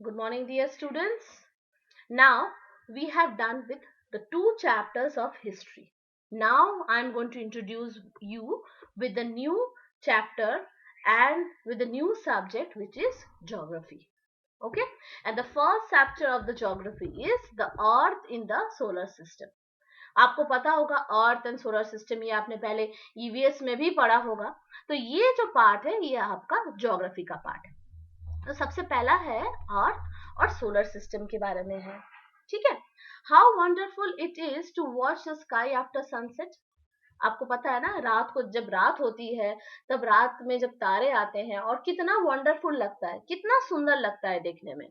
Good morning, dear students. Now we have done with the two chapters of history. Now I am going to introduce you with the new chapter and with the new subject, which is geography. Okay, and the first chapter of the geography is the earth in the solar system. आपको पता होगा earth and solar system, ये आपने पहले EVS में भी पढ़ा होगा. तो ये जो पार्ट है ये आपका ज्योग्राफी का पार्ट है. तो सबसे पहला है अर्थ और सोलर सिस्टम के बारे में है. ठीक है. How wonderful it is to watch the sky after sunset. आपको पता है ना, रात को जब रात होती है तब रात में जब तारे आते हैं और कितना वंडरफुल लगता है, कितना सुंदर लगता है देखने में.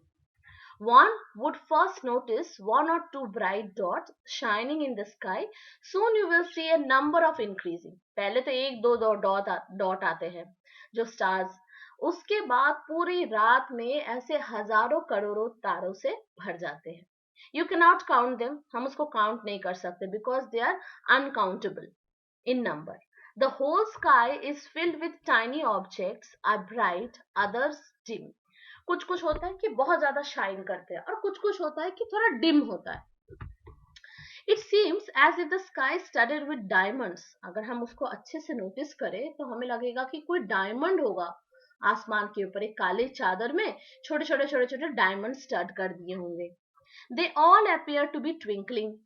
One would first notice one or two bright dots shining in the sky. Soon you will see a number of increasing. पहले तो एक दो डॉट आते हैं जो स्टार्स. उसके बाद पूरी रात में ऐसे हजारों करोड़ों तारों से भर जाते हैं. You cannot count them. हम उसको काउंट नहीं कर सकते because they are uncountable in number. The whole sky is filled with tiny objects, are bright, others dim. कुछ कुछ होता है कि बहुत ज्यादा शाइन करते हैं और कुछ कुछ होता है कि थोड़ा डिम होता है. It seems as if the sky studded with diamonds. अगर हम उसको अच्छे से नोटिस करें तो हमें लगेगा कि कोई डायमंड होगा आसमान के ऊपर. एक काले चादर में छोटे छोटे छोटे छोटे डायमंड स्टड कर दिए होंगे. They all appear to be twinkling.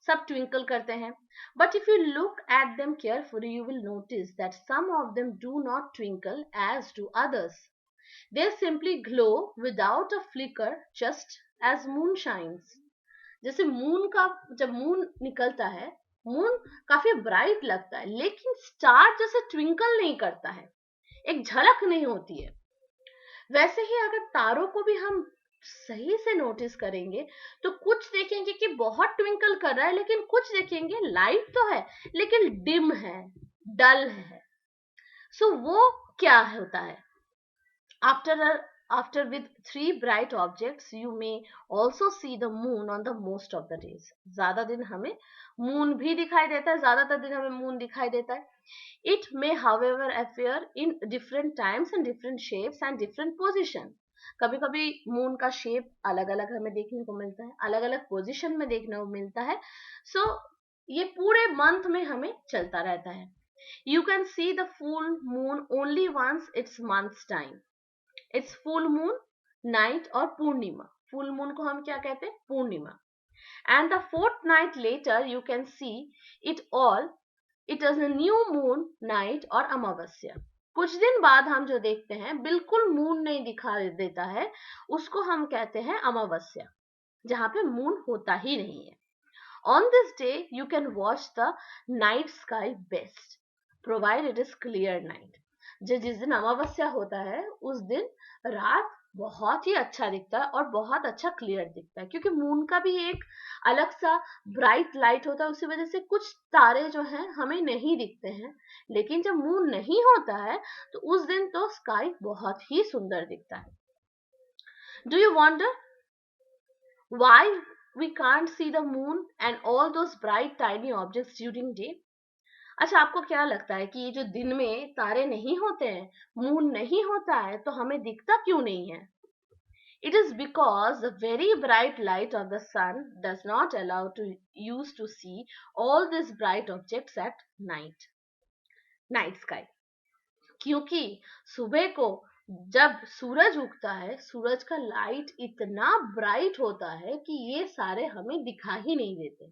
सब ट्विंकल करते हैं. But if you look at them carefully you will notice that some of them do not twinkle as do others. They simply glow without a flicker just as moon shines. जैसे moon का जब moon निकलता है, moon काफी bright लगता है लेकिन star जैसे ट्विंकल नहीं करता है, एक झलक नहीं होती है. वैसे ही अगर तारों को भी हम सही से नोटिस करेंगे तो कुछ देखेंगे कि बहुत ट्विंकल कर रहा है, लेकिन कुछ देखेंगे लाइट तो है लेकिन डिम है, डल है. सो वो क्या होता है? After with three bright objects, you may also see the moon on the most of the days. ज़्यादा दिन हमें मून भी दिखाई देता है, ज़्यादातर दिन हमें मून दिखाई देता है. It may, however, appear in different times and different shapes and different position. कभी कभी मून का शेप अलग अलग हमें देखने को मिलता है, अलग अलग पोजिशन में देखने को मिलता है. सो ये पूरे मंथ में हमें चलता रहता है. You can see the full moon only once its month's time. It's full moon night और पूर्णिमा. फुल मून को हम क्या कहते हैं? पूर्णिमा. And the fourth night later you can see it all. It is a new moon night और अमावस्या. कुछ दिन बाद हम जो देखते हैं बिल्कुल मून नहीं दिखा देता है, उसको हम कहते हैं अमावस्या, जहां पे मून होता ही नहीं है. On this day you can watch the night sky best provide it is clear night. जिस दिन अमावस्या होता है उस दिन रात बहुत ही अच्छा दिखता है और बहुत अच्छा क्लियर दिखता है, क्योंकि मून का भी एक अलग सा ब्राइट लाइट होता है. उसी वजह से कुछ तारे जो हैं हमें नहीं दिखते हैं, लेकिन जब मून नहीं होता है तो उस दिन तो स्काई बहुत ही सुंदर दिखता है. Do you wonder why we can't see the moon and all those bright tiny objects during day? अच्छा, आपको क्या लगता है कि ये जो दिन में तारे नहीं होते हैं, मून नहीं होता है, तो हमें दिखता क्यों नहीं है? It is because the very bright light of the sun does not allow us to see all these bright objects at night sky. क्योंकि सुबह को जब सूरज उगता है, सूरज का लाइट इतना ब्राइट होता है कि ये सारे हमें दिखा ही नहीं देते.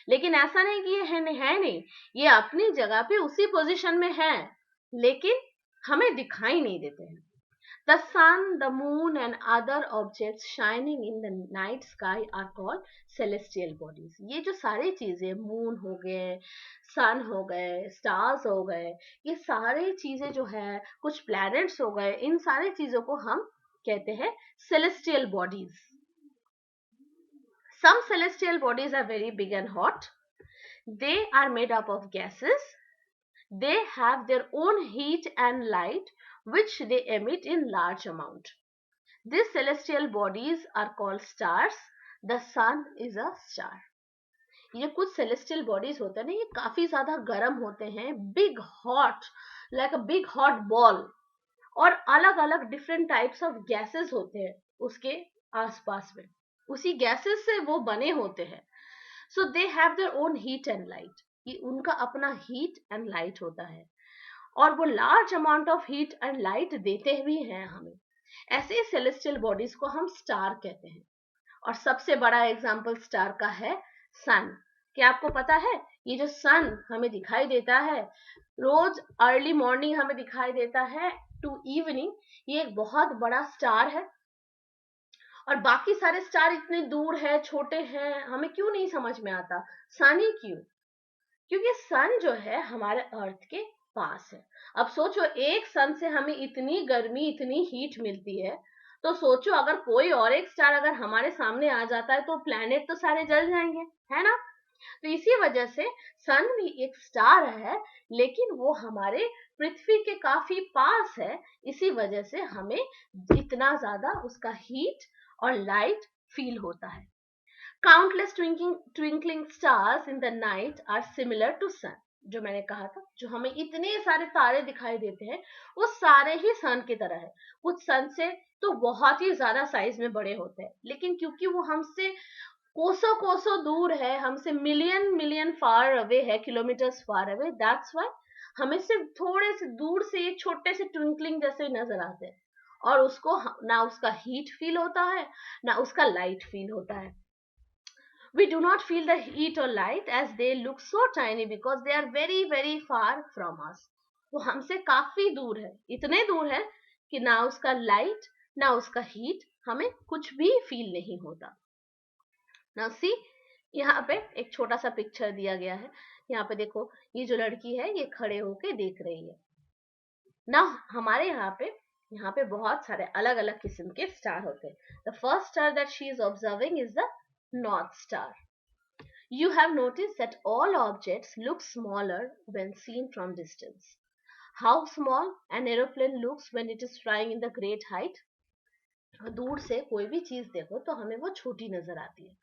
लेकिन ऐसा नहीं कि ये है नहीं, ये अपनी जगह पे उसी पोजीशन में है, लेकिन हमें दिखाई नहीं देते हैं. The sun, the moon and other objects shining in the night sky are called celestial bodies. ये जो सारी चीजें, मून हो गए, सन हो गए, स्टार्स हो गए, ये सारी चीजें जो है, कुछ प्लैनेट्स हो गए, इन सारी चीजों को हम कहते हैं celestial bodies. Some celestial bodies are very big and hot. They are made up of gases. They have their own heat and light which they emit in large amount. These celestial bodies are called stars. The sun is a star. ये कुछ celestial bodies होते हैं ना, ये काफी ज्यादा गर्म होते हैं, big hot, like a big hot ball, और अलग अलग different types of gases होते हैं उसके आसपास में, उसी गैसेस से वो बने होते हैं. So they have their own heat and light. ये उनका अपना हीट एंड लाइट होता है और वो large amount of heat and light देते भी हैं हमें. ऐसे सेलेस्टियल बॉडीज को हम स्टार कहते हैं. और सबसे बड़ा एग्जाम्पल स्टार का है सन. क्या आपको पता है, ये जो सन हमें दिखाई देता है रोज अर्ली मॉर्निंग हमें दिखाई देता है टू इवनिंग, ये एक बहुत बड़ा स्टार है. और बाकी सारे स्टार इतने दूर है, छोटे हैं, हमें क्यों नहीं समझ में आता. सन ही क्यों? क्योंकि सन जो है हमारे अर्थ के पास है. अब सोचो, एक सन से हमें इतनी गर्मी, इतनी हीट मिलती है, तो सोचो अगर कोई और एक स्टार अगर हमारे सामने आ जाता है तो प्लैनेट तो सारे जल जाएंगे, है ना. तो इसी वजह से सन भी एक स्टार है, लेकिन वो हमारे पृथ्वी के काफी पास है. इसी वजह से हमें इतना ज्यादा उसका हीट और लाइट फील होता है. Countless twinkling stars in the night are similar to sun. जो मैंने कहा था, जो हमें इतने सारे तारे दिखाई देते हैं वो सारे ही सन की तरह है. कुछ सन से तो बहुत ही ज्यादा साइज में बड़े होते हैं, लेकिन क्योंकि वो हमसे कोसों कोसों दूर है, हमसे मिलियन मिलियन फार अवे है, kilometres far away, that's why हमें सिर्फ थोड़े से दूर से ये छोटे से ट्विंकलिंग जैसे नजर आते हैं. और उसको ना उसका हीट फील होता है ना उसका लाइट फील होता है. We do not feel the heat or light as they look so tiny because they are very very far from us. वो हमसे काफी दूर है, इतने दूर है कि ना उसका लाइट ना उसका हीट हमें कुछ भी फील नहीं होता. Now see, यहाँ पे एक छोटा सा पिक्चर दिया गया है. यहाँ पे देखो, ये जो लड़की है ये खड़े होके देख रही है ना. हमारे यहाँ पे बहुत सारे अलग अलग किस्म के स्टार होते हैं. The first star that she is observing is the North Star. You have noticed that all objects look smaller when seen from distance. How small an aeroplane looks when it is flying in the great height. दूर से कोई भी चीज देखो तो हमें वो छोटी नजर आती है.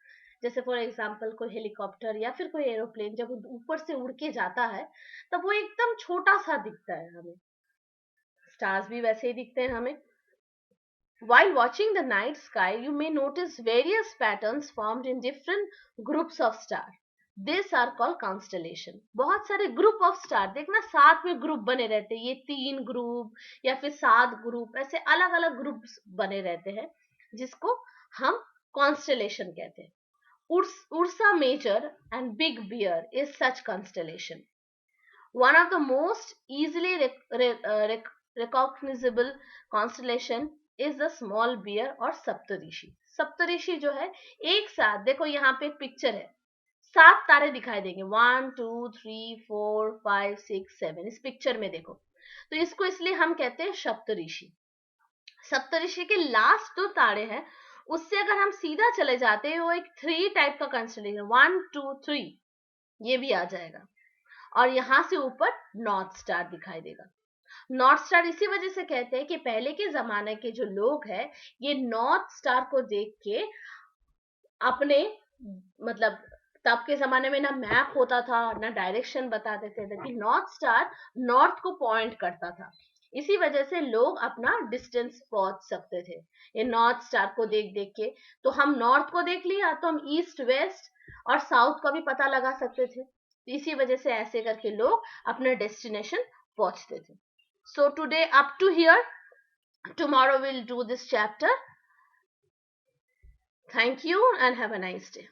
जैसे फॉर एग्जाम्पल कोई हेलीकॉप्टर या फिर कोई एरोप्लेन जब ऊपर से उड़ के जाता है तब वो एकदम छोटा सा दिखता है हमें. स्टार्स भी वैसे ही दिखते हैं हमें. While watching the night sky, you may notice various patterns formed in different groups of stars. These are called constellation. बहुत सारे ग्रुप ऑफ स्टार देखना, साथ में ग्रुप बने रहते हैं. ये 3 ग्रुप या फिर 7 ग्रुप, ऐसे अलग अलग ग्रुप बने रहते हैं जिसको हम कॉन्स्टलेशन कहते हैं. Ursa Major and Big Bear is such constellation. One of the most easily recognizable constellation is the small bear और सप्तऋषि. सप्तऋषि जो है, एक साथ देखो यहाँ पे एक पिक्चर है, 7 तारे दिखाई देंगे, 1 2 3 4 5 6 7. इस पिक्चर में देखो, तो इसको इसलिए हम कहते हैं सप्तऋषि. सप्तऋषि के लास्ट 2 तारे हैं, उससे अगर हम सीधा चले जाते हैं वो एक 3 टाइप का कंस्टेलेशन, 1 2 3, ये भी आ जाएगा. और यहाँ से ऊपर नॉर्थ स्टार दिखाई देगा. नॉर्थ स्टार इसी वजह से कहते हैं कि पहले के जमाने के जो लोग हैं ये नॉर्थ स्टार को देख के अपने, मतलब तब के जमाने में ना मैप होता था ना डायरेक्शन बताते थे, लेकिन नॉर्थ स्टार नॉर्थ को पॉइंट करता था. इसी वजह से लोग अपना डिस्टेंस पहुंच सकते थे ये नॉर्थ स्टार को देख देख के. तो हम नॉर्थ को देख लिया तो हम ईस्ट वेस्ट और साउथ का भी पता लगा सकते थे. इसी वजह से ऐसे करके लोग अपने डेस्टिनेशन पहुंचते थे. So today up to here. Tomorrow we'll do this chapter. Thank you and have a nice day.